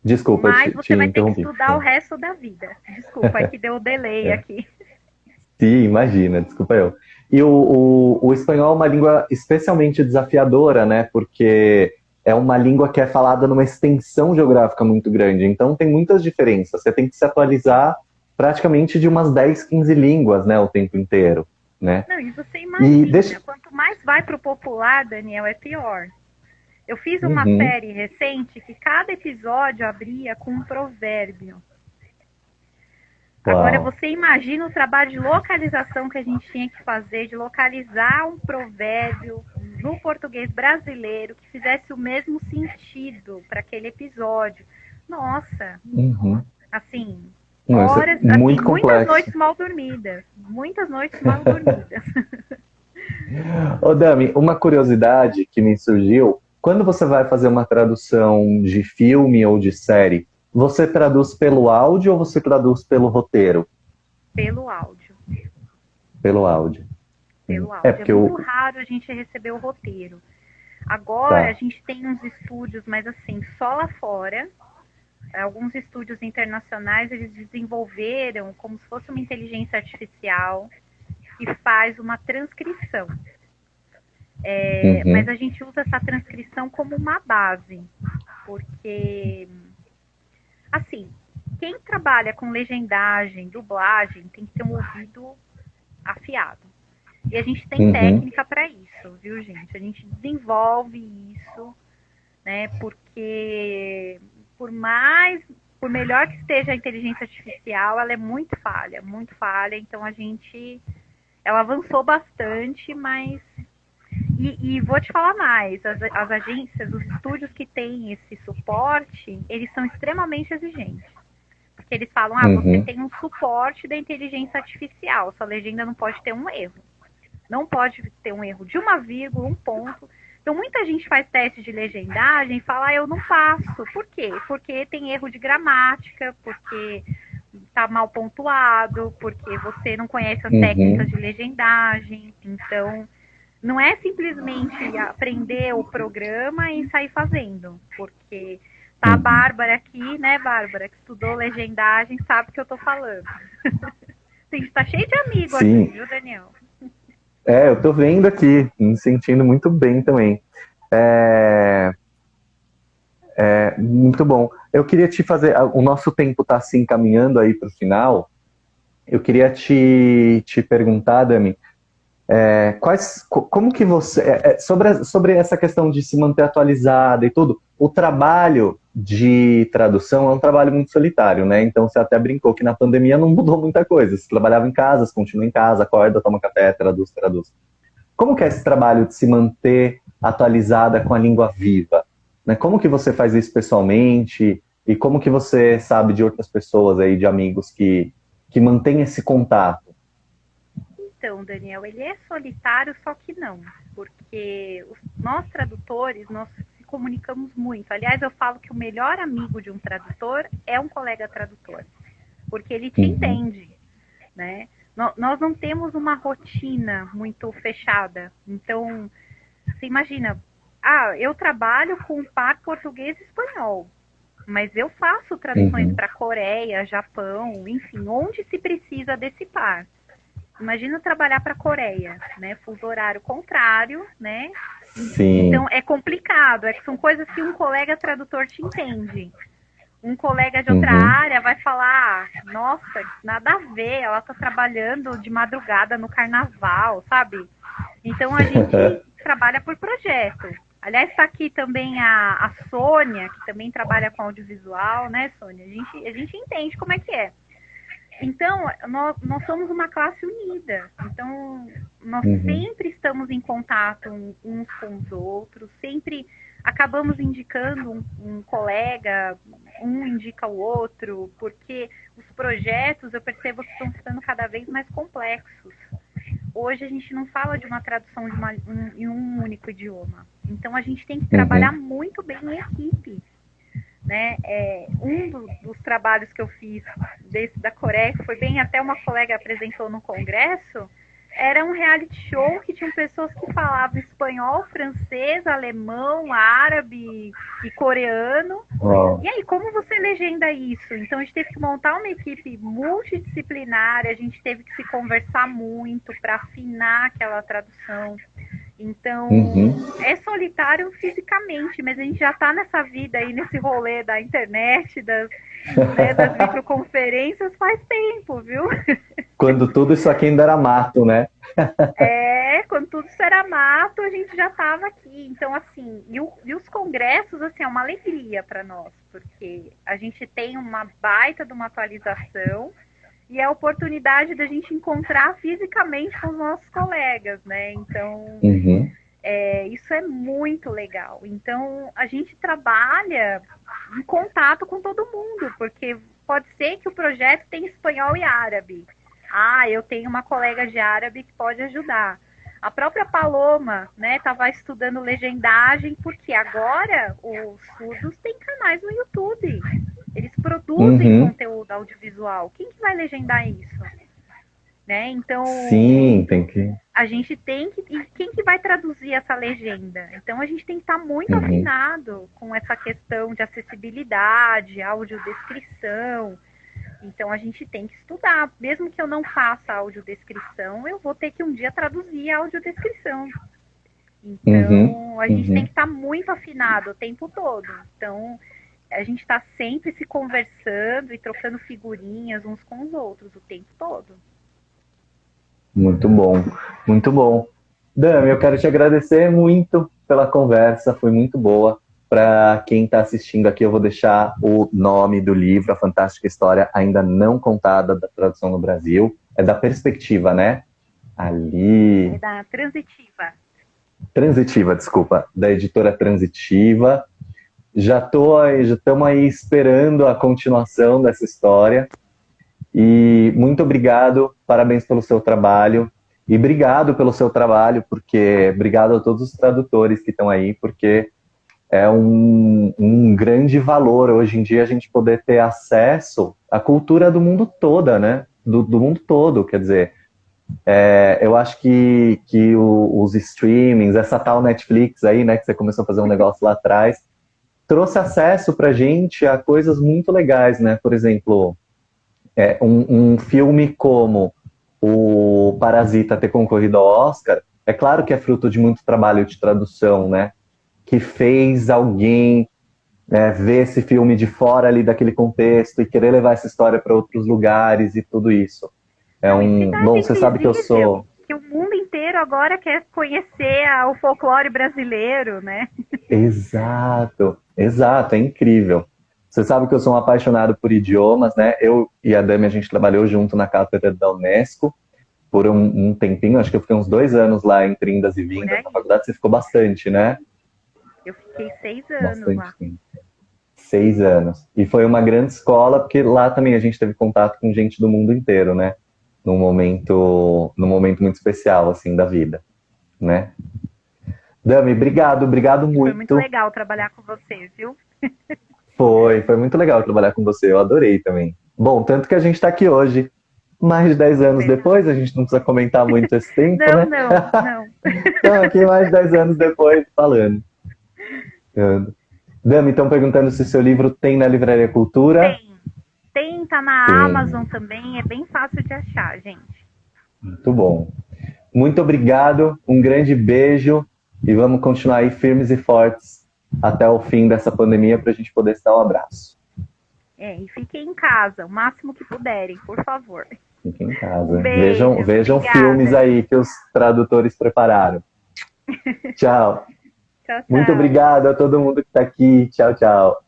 Desculpa, mas você vai ter que interrompi. estudar o resto da vida. Desculpa, é que deu o delay aqui. Sim, imagina, desculpa eu. E o espanhol é uma língua especialmente desafiadora, né? Porque é uma língua que é falada numa extensão geográfica muito grande. Então tem muitas diferenças. Você tem que se atualizar praticamente de umas 10, 15 línguas, né? O tempo inteiro. Né? Não, e você imagina, quanto mais vai para o popular, Daniel, é pior. Eu fiz uma série recente que cada episódio abria com um provérbio. Uau. Agora você imagina o trabalho de localização que a gente tinha que fazer, de localizar um provérbio no português brasileiro que fizesse o mesmo sentido para aquele episódio. Nossa, assim... horas, muito assim, muitas noites mal dormidas. Muitas noites mal dormidas. Ô Dami, uma curiosidade que me surgiu, quando você vai fazer uma tradução de filme ou de série, você traduz pelo áudio ou você traduz pelo roteiro? Pelo áudio. Pelo áudio. Pelo áudio. É muito raro a gente receber o roteiro. Agora a gente tem uns estúdios, mas assim, só lá fora. Alguns estúdios internacionais, eles desenvolveram como se fosse uma inteligência artificial que faz uma transcrição. Mas a gente usa essa transcrição como uma base, porque, assim, quem trabalha com legendagem, dublagem, tem que ter um ouvido afiado. E a gente tem técnica para isso, viu, gente? A gente desenvolve isso, né? Porque por melhor que esteja a inteligência artificial, ela é muito falha. Então ela avançou bastante, mas e vou te falar mais, as agências, os estúdios que têm esse suporte, eles são extremamente exigentes. Porque eles falam, você tem um suporte da inteligência artificial, sua legenda não pode ter um erro. Não pode ter um erro de uma vírgula, um ponto. Então, muita gente faz teste de legendagem e fala, eu não faço. Por quê? Porque tem erro de gramática, porque está mal pontuado, porque você não conhece as técnicas de legendagem. Então, não é simplesmente aprender o programa e sair fazendo. Porque tá a Bárbara aqui, né, Bárbara, que estudou legendagem, sabe o que eu tô falando. A gente tá cheio de amigos aqui, viu, Daniel? Eu tô vendo aqui, me sentindo muito bem também. Muito bom. Eu queria te fazer, o nosso tempo tá se encaminhando aí para o final. Eu queria te perguntar, Dami, como que você, sobre essa questão de se manter atualizada e tudo, o trabalho de tradução é um trabalho muito solitário, né? Então você até brincou que na pandemia não mudou muita coisa. Você trabalhava em casa, você continua em casa, acorda, toma café, traduz. Como que é esse trabalho de se manter atualizada com a língua viva? Né? Como que você faz isso pessoalmente? E como que você sabe de outras pessoas aí, de amigos que mantêm esse contato? Então, Daniel, ele é solitário, só que não. Porque nós tradutores, nós se comunicamos muito. Aliás, eu falo que o melhor amigo de um tradutor é um colega tradutor. Porque ele te entende, né? Nós não temos uma rotina muito fechada. Então, você imagina, eu trabalho com par português e espanhol, mas eu faço traduções para Coreia, Japão, enfim, onde se precisa desse par. Imagina trabalhar para a Coreia, né? Fuso horário contrário, né? Sim. Então é complicado, que são coisas que um colega tradutor te entende. Um colega de outra área vai falar, nossa, nada a ver, ela tá trabalhando de madrugada no carnaval, sabe? Então a gente trabalha por projeto. Aliás, está aqui também a Sônia, que também trabalha com audiovisual, né, Sônia? A gente entende como é que é. Então, nós somos uma classe unida. Então, nós sempre estamos em contato uns com os outros, sempre acabamos indicando um colega, um indica o outro, porque os projetos, eu percebo que estão ficando cada vez mais complexos. Hoje a gente não fala de uma tradução em um único idioma. Então, a gente tem que trabalhar muito bem em equipe. Né? Dos trabalhos que eu fiz da Coreia, que foi bem até uma colega apresentou no congresso, era um reality show que tinham pessoas que falavam espanhol, francês, alemão, árabe e coreano. E aí, como você legenda isso? Então, a gente teve que montar uma equipe multidisciplinar, a gente teve que se conversar muito para afinar aquela tradução. Então, é solitário fisicamente, mas a gente já está nessa vida aí, nesse rolê da internet, das videoconferências faz tempo, viu? Quando tudo isso aqui ainda era mato, né? Quando tudo isso era mato, a gente já estava aqui. Então, assim, e os congressos, assim, é uma alegria para nós, porque a gente tem uma baita de uma atualização e é a oportunidade da gente encontrar fisicamente com os nossos colegas, né? Então, isso é muito legal. Então, a gente trabalha em contato com todo mundo, porque pode ser que o projeto tenha espanhol e árabe. Eu tenho uma colega de árabe que pode ajudar. A própria Paloma, né, estava estudando legendagem, porque agora os surdos têm canais no YouTube. Eles produzem conteúdo audiovisual. Quem que vai legendar isso? Né? Então, sim, tem que... a gente tem que... E quem que vai traduzir essa legenda? Então, a gente tem que estar muito afinado com essa questão de acessibilidade, audiodescrição. Então, a gente tem que estudar. Mesmo que eu não faça audiodescrição, eu vou ter que um dia traduzir a audiodescrição. Então, a gente tem que estar muito afinado o tempo todo. Então, a gente está sempre se conversando e trocando figurinhas uns com os outros o tempo todo. Muito bom, muito bom. Dami, eu quero te agradecer muito pela conversa, foi muito boa. Para quem está assistindo aqui, eu vou deixar o nome do livro, A Fantástica História Ainda Não Contada, da tradução no Brasil. É da Perspectiva, né? Ali. É da Transitiva. Transitiva, desculpa, da editora Transitiva. Já estamos aí esperando a continuação dessa história. E muito obrigado, parabéns pelo seu trabalho. E obrigado pelo seu trabalho, porque obrigado a todos os tradutores que estão aí, porque é um grande valor hoje em dia a gente poder ter acesso à cultura do mundo toda, né? Do mundo todo, quer dizer. Eu acho que os streamings, essa tal Netflix aí, né, que você começou a fazer um negócio lá atrás, trouxe acesso pra gente a coisas muito legais, né? Por exemplo, um filme como o Parasita ter concorrido ao Oscar, é claro que é fruto de muito trabalho de tradução, né? Que fez alguém ver esse filme de fora ali daquele contexto e querer levar essa história para outros lugares e tudo isso. Bom, você sabe que eu sou... Que o mundo inteiro agora quer conhecer o folclore brasileiro, né? Exato, exato, é incrível. Você sabe que eu sou um apaixonado por idiomas, né? Eu e a Dami, a gente trabalhou junto na cátedra da Unesco por um tempinho, acho que eu fiquei uns 2 anos lá entre indas e vindas. Na faculdade você ficou bastante, né? Eu fiquei 6 anos bastante lá. Tempo. 6 anos. E foi uma grande escola, porque lá também a gente teve contato com gente do mundo inteiro, né? Num momento muito especial, assim, da vida, né? Dami, obrigado muito. Foi muito legal trabalhar com você, viu? Foi muito legal trabalhar com você, eu adorei também. Bom, tanto que a gente está aqui hoje, mais de 10 anos depois, a gente não precisa comentar muito esse tempo, não, né? Não. Então, aqui mais de 10 anos depois, falando. Dami, estão perguntando se seu livro tem na Livraria Cultura. Tem, tá na Amazon também, é bem fácil de achar, gente. Muito bom. Muito obrigado, um grande beijo e vamos continuar aí firmes e fortes até o fim dessa pandemia para a gente poder se dar um abraço. E fiquem em casa, o máximo que puderem, por favor. Fiquem em casa. Beijo, vejam filmes aí que os tradutores prepararam. Tchau. Tchau, tchau. Muito obrigado a todo mundo que está aqui. Tchau, tchau.